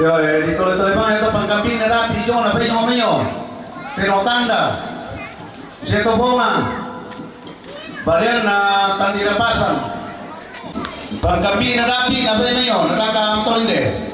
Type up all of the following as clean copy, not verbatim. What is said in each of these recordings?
Yo, dituloy-tuloy pa ito pangkamping na dati yun, napay nyo kami yun. Tinotanda. Sito bunga. Balian na tandirapasan. Pangkamping na dati, napay nyo yun, nakakaamto hindi.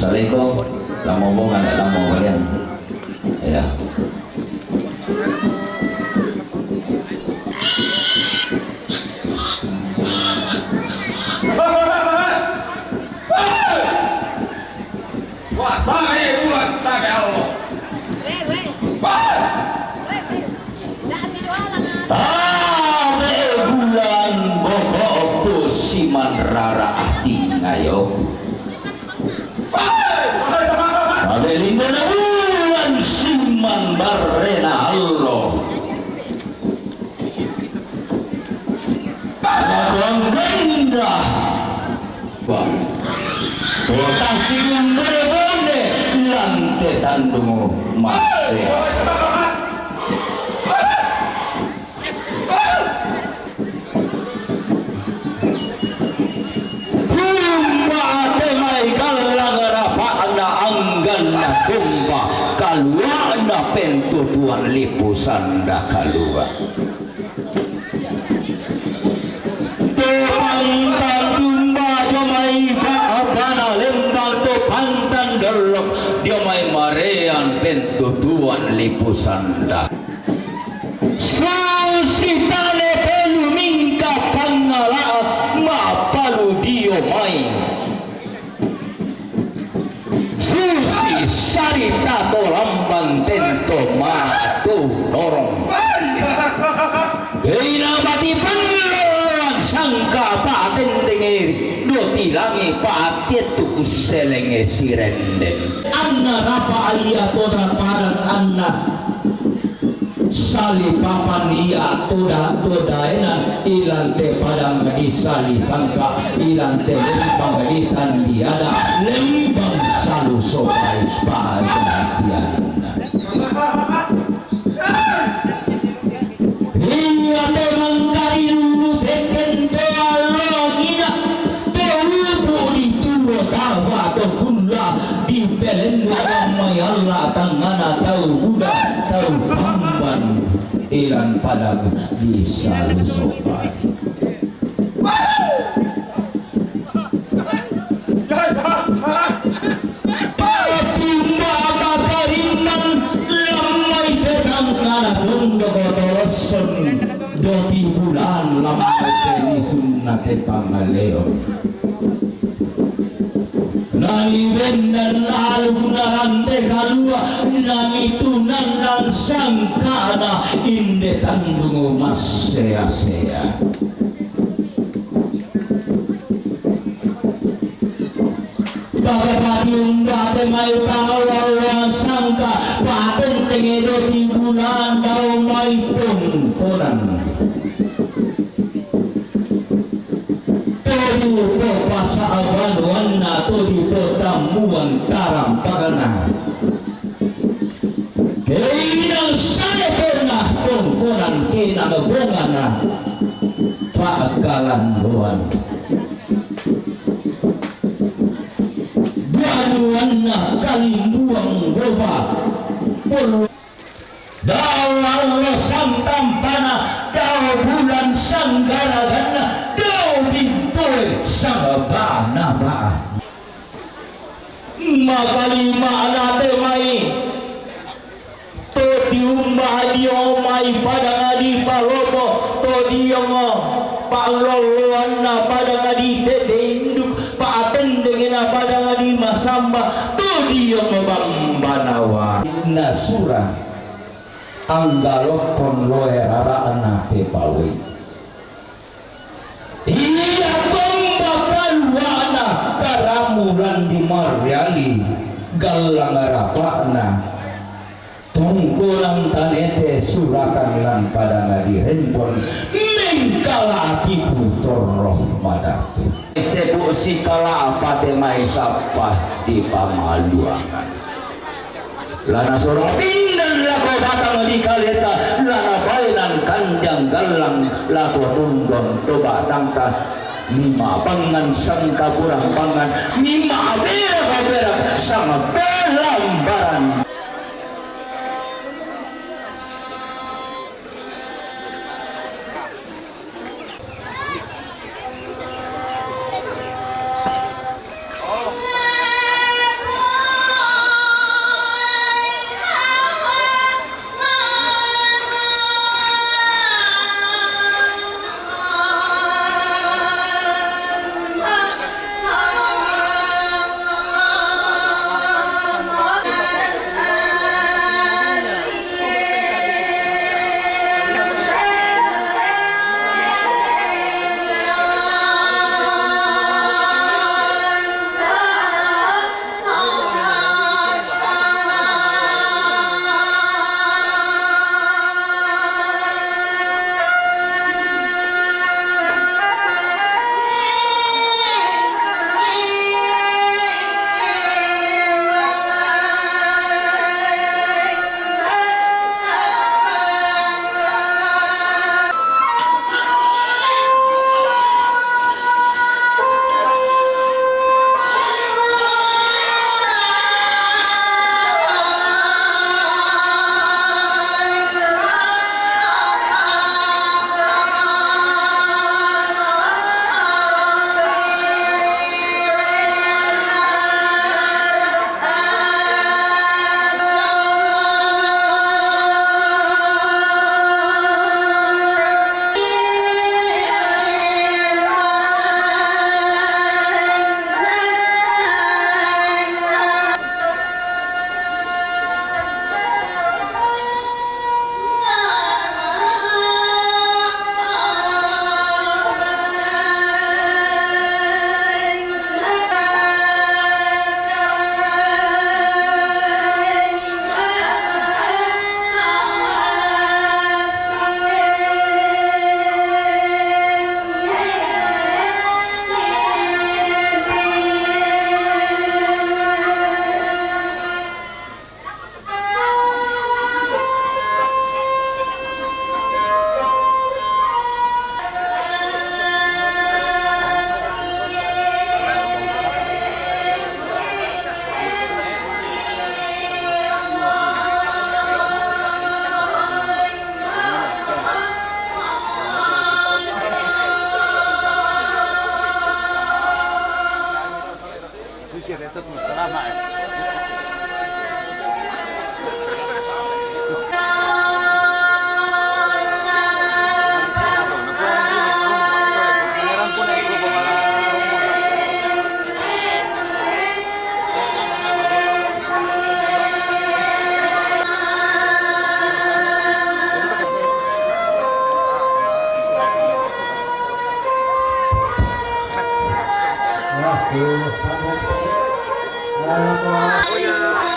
Saleko, lamo mo nga na lamo kalian. Ya. Wah, tahe ulat tahe Allah. Bulan bogok siman rara ahti ngayo. Abelindo na ulan siman barena Allah. Ang ganda. Wah. Kota sigung berebonde lante tandungu masih. Kumpa kalua na pentutuan lipusan dah kalua pantan dumba jomai abana lembang to pantan derok diomai marean pentutuan lipusan dah susitane pelu mingka pangala ma palu diomai susi sarita to lamban tento matu dorong Gina mati pengeluan sangka paten dengir do tilangi patet tu selenge sirenden anna rapa ayah toda padan anna sali papan iya toda enan ilante padang di sali sangka ilante lembang di tandi ada lembang salu sopai padang iya temang dari dulu teken teologina teulupu di tuwa tawa atau kula di pelendo ramai Allah tangana tahu budak tahu hamban ilan padang di salu sopai doti bulan lampai teni sunnate pangaleo nani rendan algunarante kalua nami tunan dan sangkana inde tandungu mas sea-sea Bagapadium bate mai pangalawan sangka paten tengedo di bulan daun mai pun koran Todi po pasa awan wana todi po tamuan taram pagana Keinang saya pernah koran kena ngebongana pagalan doan Banuanna kalimbuang goba daw samtampana daw bulan sanggaragana daw bimpoy sabana ba magalima alate mai to diumba dio mai pada ngadi paloto to dio mo pangloloan na pada ngadi tete induk paaten dengan pada ngadi masamba to dio mabambanawa na surah anggalok kon loe rara anake pawe iya tomba kaluana karamu ulan di Mariali galang rapakna tungkulang tanete surakan lan pada ngadi handphone mengkala hatiku toroh madatu sebu sikala apa temai sapa di pamaluangan lana sorong pindan lako batang di kaleta lana bainan kanjang galang lako tunggon toba tangka lima pangan sangka kurang pangan lima berak sama belambaran.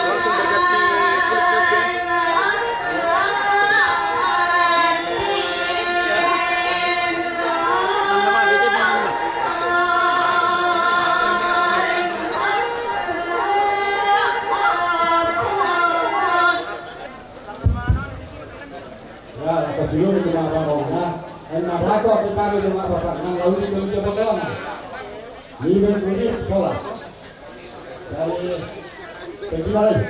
Langsung berganti Dulu di rumah Barong, enak lagi kita di rumah Bapak, nang lalu di rumah Bapak. Ini berarti sekolah. Dari penjualan.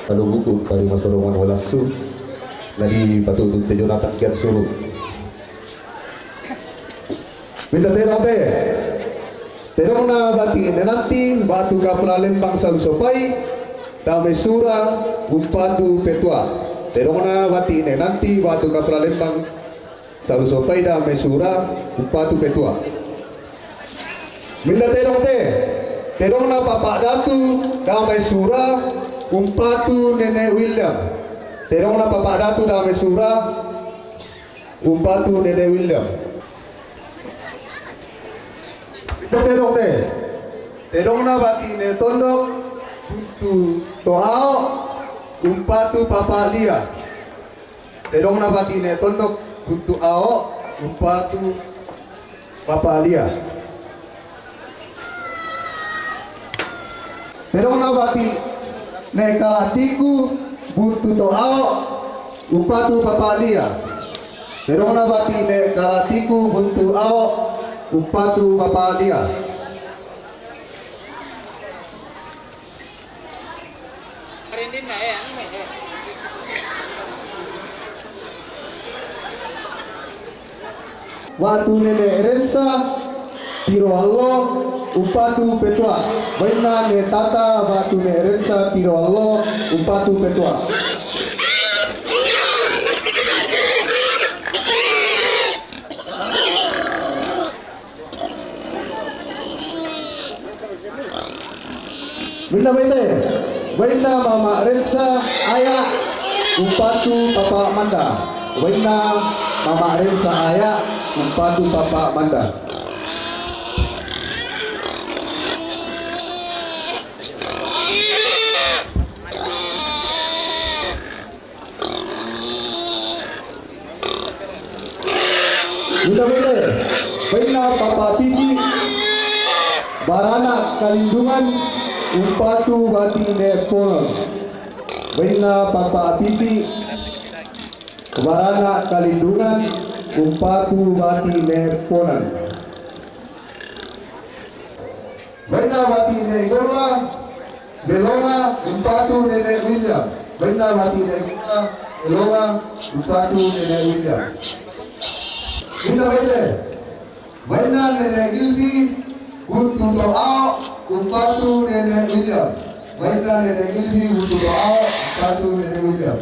Kalau buku dari masyarakat walasu dari patutut Jonathan kian suruh. Minta terong teh. Terong na bati nanti batu kaplalembang salusopai damai sura umpatu petua. Terong na bati nanti batu kaplalembang salusopai damai sura umpatu petua. Minta terong teh. Terong na Bapak Datu damai sura umpatu Nenek William. Terong na Bapak Datu damai sura umpatu Nenek William. Terong teh. Terong na bati ne tondok buntu tohao umpatu Papa Lia. Terong na bati ne tondok buntu ao umpatu Papa Lia. Terong na bati ne kalatiku buntu tohao umpatu Papa Lia. Terong na bati ne kalatiku buntu ao umpatu Papa Lia. Watu nene Rensa tiro allo umpatu petua. Baina ne tata watu ne Rensa tiro allo umpatu petua. Bina bete, baina Mama Rensa ayah umpatu Papa Manda. Baina Mama Rensa ayah umpatu Papa Manda. Bina bete, baina Papa Pisi Barana Kalindungan umpatu bati nepon. Baina Papa Pisi Barana Kalindungan umpatu bati neponan. Baina bati negola belonga umpatu Nenek William. Baina bati negola belonga umpatu Nenek William. Kita baca. Baina Nenek Gildi untuk doa umpatu Nenek William. Baina Nenek Gildi untuk doa umpatu Nenek William.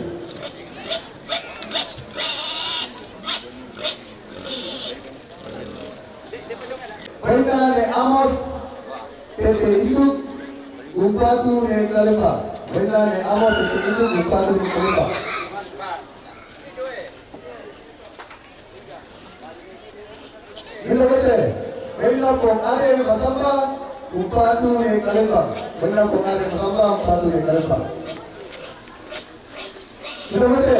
Baina Nenek Amos tete hidup umpatu Nenek Kalepa. Baina Nenek Amos tete hidup umpatu Nenek Kalepa. Kita baca. Baina Pong Are Masamba umpatu Nenek Kalepa. Baina Pong Are Masamba umpatu Nenek Kalepa. Kita baca.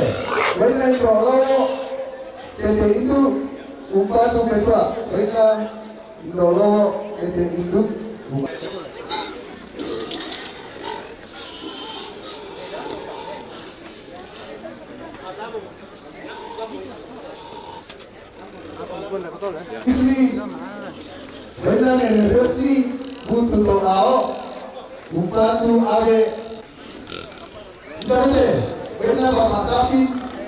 Baina Indolo tete itu umpatu Petua. Baina Indolo tete itu Isli Baina Nenek Resi buntu toao umpatu Age. Kita baca. Baina Bapak Sapi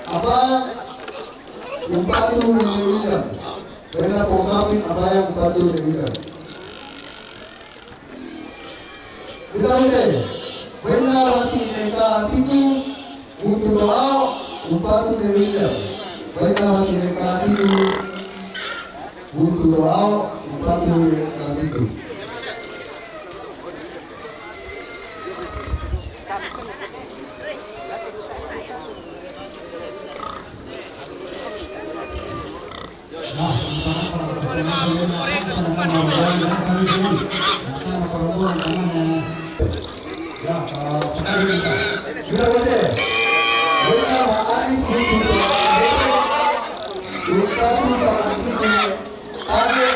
apa umpatu Nenek William. Baina Pong Sapi apa yang umpatu Nenek William. Kita baca. Baina Rati Neka Atiku buntu toao umpatu Nenek William. Baina Rati Neka Atiku buntu toao umpatu Nenek Atiku. Sudah baca. Baina Pak Aris buntu umpatu Pak Age.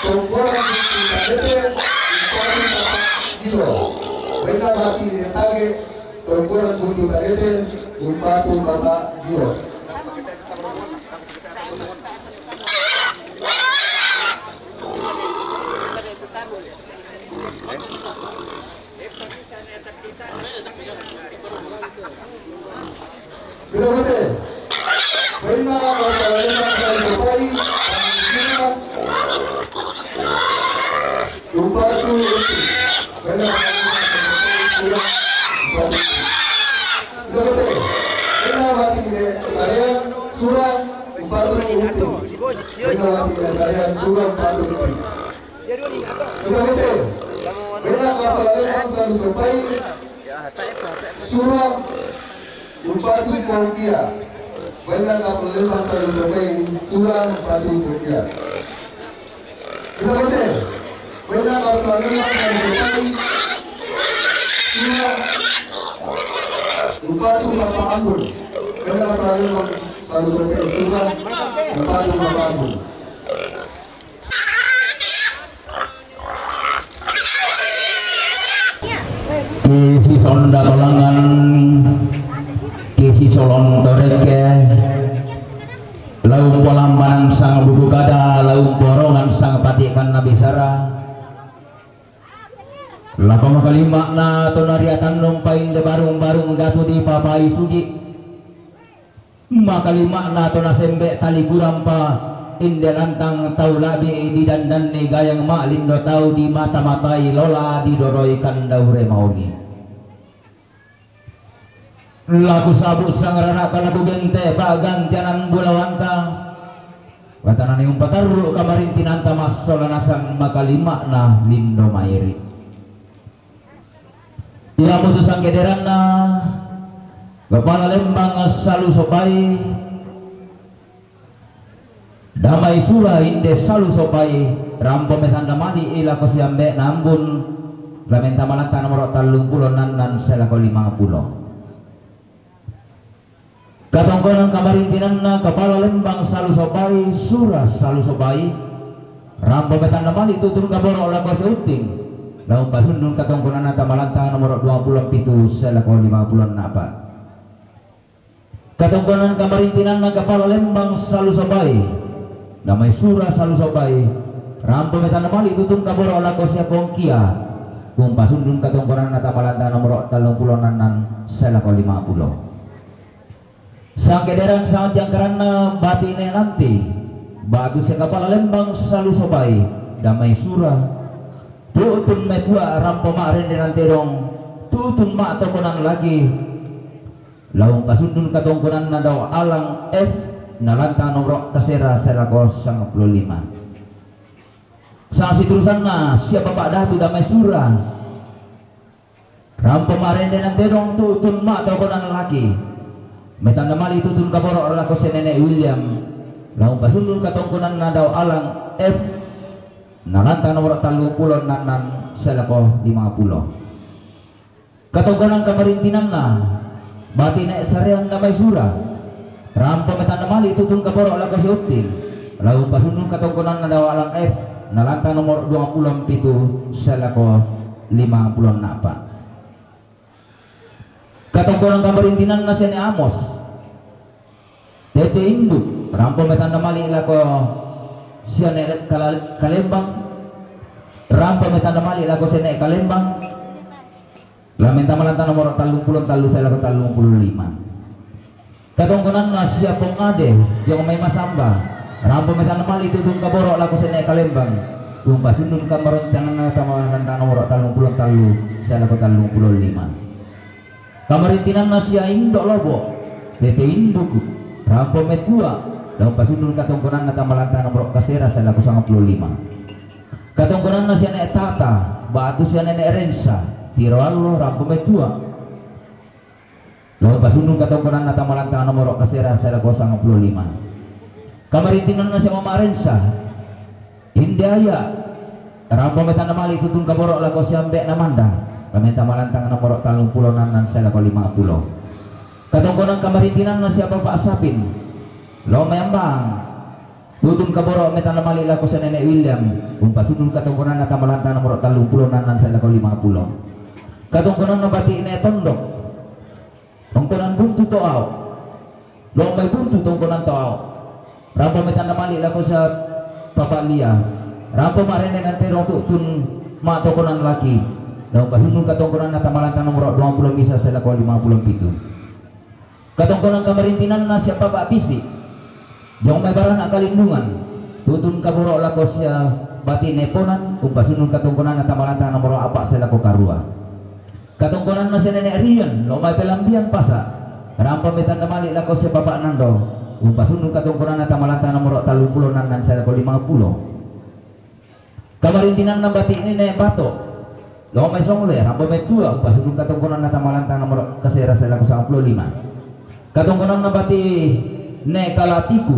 Tonggoran buntu Age umpatu Papa Jiro. Baina Bati Netage tonggoran buntu Age umpatu Papa Jiro. Pinabate. Wala kapalalembang salusupay. Umpatu uti. Wala Pinabate. Wala mati saya surah umpatu uti. Wala mati saya surah umpatu uti. Pinabate. Wala kapalalembang salusupay. Surah umpatu kaukia. Wala kapalalembang salusupay. Surah umpatu kaukia. Pinabate. Wala kapalalembang salusupay. Surah umpatu mapaambul. Wala kapalalembang salusupay. Surah umpatu mapaambul. Kisi sonda tolangan, kisi solon toreke, laung polamban sang buku kada, laung borongan sang patikan nabi sara. Lapang kalima na tonariatan numpain de barung-barung datu di papai suji. Makalima na tonasembe tali gurampa. Inde lantang tau labi di dandan ni gayang maklindo tau di mata-matai lola di doroi kandaure mauni. Laku sabu sang rana kalaku gente bagan tianan bulawanta. Watanani umpataru kamarin tinanta masolanasan makalima na lindo mairi. Ia putusan kederan na Kepala Lembang salu sopai. Damai sura inde salu sopai rampo metanda mali ila ko siambe nambun lamenta malanta nomor 30 nan selako 50 katongkonan kamarintinan na kepala Lembang salu sopai sura salu sopai rampo metanda mali tutun kaboro la ko seuting laung pasundun katongkonan na tamalanta nomor 27 selako 50 napa katongkonan kamarintinan na kepala Lembang salu sopai damai surah salu sopai rampo metana mali tutun kaboro ala kosia kongkia kung pasundun katongkonan nata malanta nomor 30 nan selako 50 sang kederang sangat yang karena batine nanti batu si kepala Lembang salu sopai damai surah tutun metua rampo marin nanti dong tutun mak tokonan lagi laung pasundun katongkonan nadaw alang F nalanta nomor kasera selako 95 sang siturusan na siapa pak datu damai surah rampo marende nang terong tutun mak tokonan laki metanda mali tutun kaboro lako si nenek William laung pasundun katongkonan nadaw alang F nalanta nomor 30 nan selako 50 katongkonan kamarintinan na batina sareang damai surah rampo metanda mali tutun kaboro ala kasiuting lalu pasundun katongkonan nadaw alang F nalanta nomor 27 selako 50 napa katongkonan kamarintinan na siya ni Amos tete induk rampo metanda mali lako siya ni Kalembang rampo metanda mali lako siya ni Kalembang lamenta malanta nomor 30 selako 35 katongkonan na siya pong ade yung may masamba rampo metan mali tutun kaboro lako sa Kalembang kung pasundun kamaron tanang na tamakan nomor 30 siya lako 35 kamarintinan na siya indok lobo tete induk rampo metua daw pasundun katongkonan na tamalanta nomor kasera siya lako 55 katongkonan na siya na etata batu siya na Rensa tiro allo rampo metua lalu pasundun katongkonan na tamalanta nomor kasera sa lako 55 kamarintinan na siya mamarensa Hindaya rampo metanda mali tutun kaboro lako siambe namanda kamenta malantang nomor 30 nan sa lako 50 katongkonan kamarintinan na siya Bapak Sapin lo mayambang tutun kaboro metanda mali lako sa Nenek William kung pasundun katongkonan na tamalanta nomor 30 nan sa lako 50 katongkonan na bati ne tondok tongkonan buntu toaw long may buntu tongkonan toaw rampo metanda mali lako sa Papa Lia rampo marene nanti rong tutun ma tokonan laki Daw pasunod katungkuran na tamalanta nomor 20 bisa sila ko 57. Katungkuran kamarintinan na siya pabapisi. Yung may barana kalindungan. Tutun kaburo lako siya bati neponan kung pasunod katungkuran na tamalanta nomor 4 sila ko karua. Katungkuran na siya nene Rian, lo may pelambian pasa. Rampa metan namali lako siya baba nando. Kung pasunod katungkuran na tamalanta nomor 30 nan sila ko 50. Kamarintinan na bati ni ne bato. Lo may songlo ya, rampa may tua, pasunod katungkuran na tamalanta nomor kasera sila ko 55. Katungkuran na bati ne kalatiku,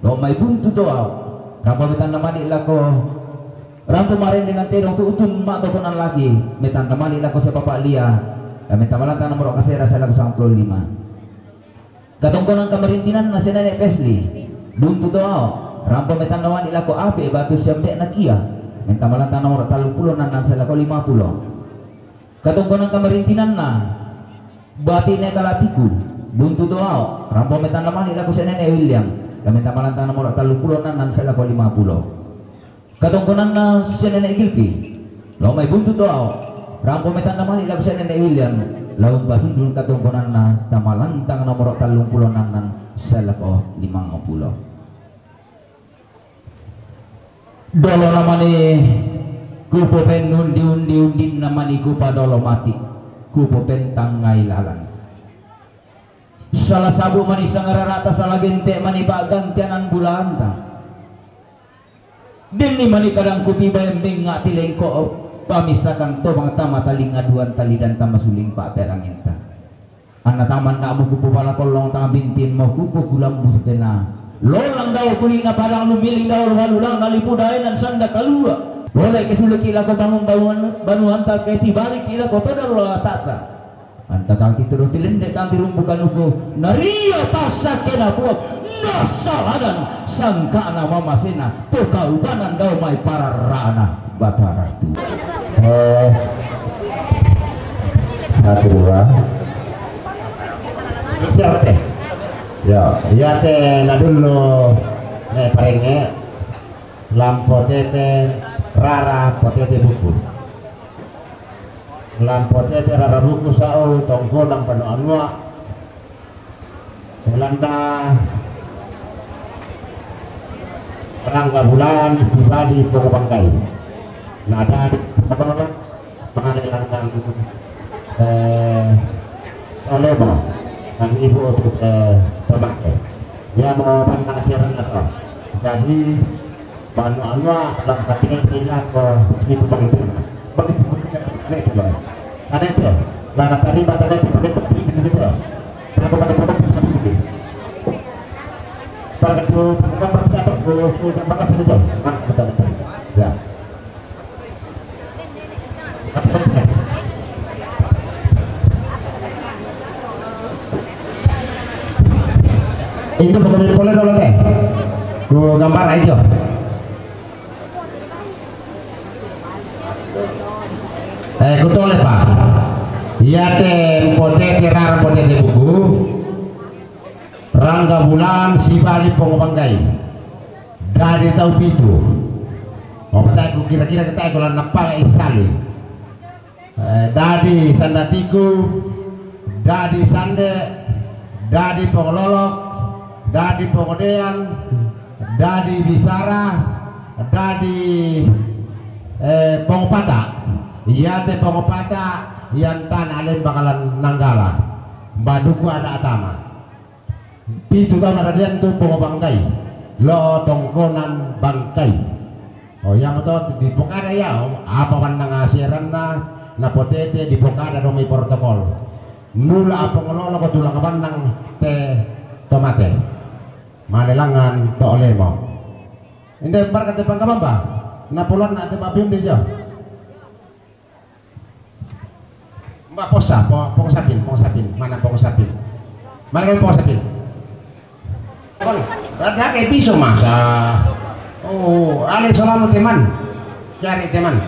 lo may buntu doaw, rampa metan namali lako, rampa marin dengan terong tuutun matokonan lagi, metan namali lako sa Papa Lia, kami tamalanta nomor kasera sila ko 55. Katungkuran kamarintinan na si Nenek Pesli, buntu doaw, rampa metan namali lako api batu siyambe na kia. Mentamalanta nomor 30 nan sila ko 50. Katungkuran kamarintinan na bati ne kalatiku buntu doaw rampo metan naman ila ko sa Nene William kami tamalanta nomor 30 nan sila ko 50. Katungkuran na si Nene Gilpi lo may buntu doaw rampo metan naman ila ko sa Nene William laung basundul katungkuran na tamalantang nomor 30 nan sila ko 50. Dolo naman kupo pen undi naman kupa dolo mati kupo pen tangay lalang salah sabu man isang rarata sa lagente manibagang tiyanan bulanta din ni manikadang kutiba yung nga tileng ko pamisakan to mga tama taling aduan talidan tamasuling pa peranginta ang nataman na mo kupo pala kolong bintin mo kupo kulambus na lolang daw kuli na parang lumiling daw walulang nalipudayan ng sanda kalua wala kisulit kila ko bangun banuan tal kay tibalik kila ko to daro tata anta tal kituro tilende kan dirumbukan uko nariya tasak kena po nasaladan sangka na mamasina to kaubanan daw may pararana batara tu satu dua siapa ya, iya teh na dulu parenge lampo tete rara potete buku lampo tete rara buku sao tongko nang panu anua selanda perangga bulan sibadi pengobangkai nada pengadilan oleh dan ibu untuk pemakai dia mau tentang siaran atau jadi banu anwa dalam katikan tidak ke situ begitu itu loh ada itu lana tadi batanya itu gitu berapa pada foto begini pada itu gambar siapa gambar itu betul ya itu boleh dulu teh ku gambar aja ku toleh pak iya teh potete rar potete buku rangga bulan si bali pengobangkai dari tau pitu oh petaku kira-kira kita kalau napang isali dadi sandatiku dadi sande dadi pengelolok dadi pengodean, dadi bisara, dadi pengopata, iya teh pengopata, yang tan alem bakalan nanggala, baduku ada atama, pitu tahun ada dia tuh pengobangkai, lo tongkonan bangkai, oh yang itu di pokada ya, apa pandang asiran na potete di pokada domi protokol, nula apa ngelolo ko tulang kapandang teh tomate. Malelangan to olemo. Inde bar kate pangkabamba. Napolan ate mabim di jo. Mbak posa, pong sapin. Mana pong sapin? Mana kami pong sapin? Bang, rada kayak piso masa. Oh, ale selamu teman. Cari teman.